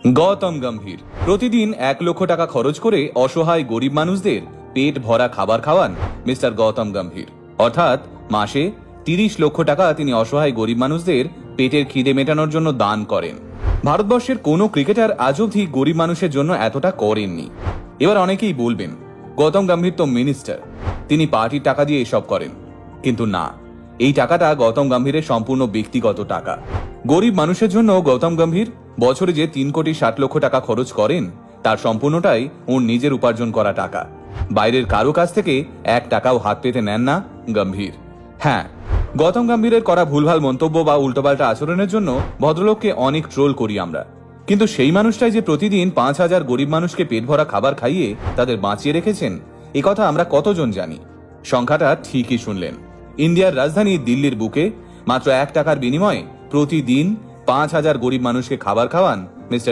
গৌতম গম্ভীর প্রতিদিন 1 লক্ষ টাকা খরচ করে অসহায় গরিব মানুষদের পেট ভরা খাবার খাওয়ান মিস্টার গৌতম গম্ভীর। অর্থাৎ মাসে 30 লক্ষ টাকা তিনি অসহায় গরিব মানুষদের পেটের খিদে মেটানোর জন্য দান করেন। ভারতবর্ষের কোনো ক্রিকেটার আজ অবধি গরিব মানুষের জন্য এতটা করেননি। এবার অনেকেই বলবেন, গৌতম গম্ভীর তো মিনিস্টার, তিনি পার্টির টাকা দিয়ে এসব করেন। কিন্তু না, এই টাকাটা গৌতম গম্ভীরের সম্পূর্ণ ব্যক্তিগত টাকা। গরিব মানুষের জন্য গৌতম গম্ভীর বছরে যে 3,60,00,000 টাকা খরচ করেন, তার সম্পূর্ণটাই ওর নিজের উপার্জন করা টাকা। বাইরের কারো কাছ থেকে 1 টাকাও হাত পেতে নেন না গম্ভীর। হ্যাঁ, গৌতম গম্ভীরের করা ভুলভাল মন্তব্য বা উল্টোপাল্টা আচরণের জন্য ভদ্রলোককে অনেক ট্রোল করি আমরা, কিন্তু সেই মানুষটাই যে প্রতিদিন 5,000 গরিব মানুষকে পেট ভরা খাবার খাইয়ে তাদের বাঁচিয়ে রেখেছেন, কথা আমরা কতজন জানি? সংখ্যাটা ঠিকই শুনলেন। ইন্ডিয়ার রাজধানী দিল্লির বুকে মাত্র 1 টাকার বিনিময়ে প্রতিদিন 5,000 গরিব মানুষকে খাবার খাওয়ান মিস্টার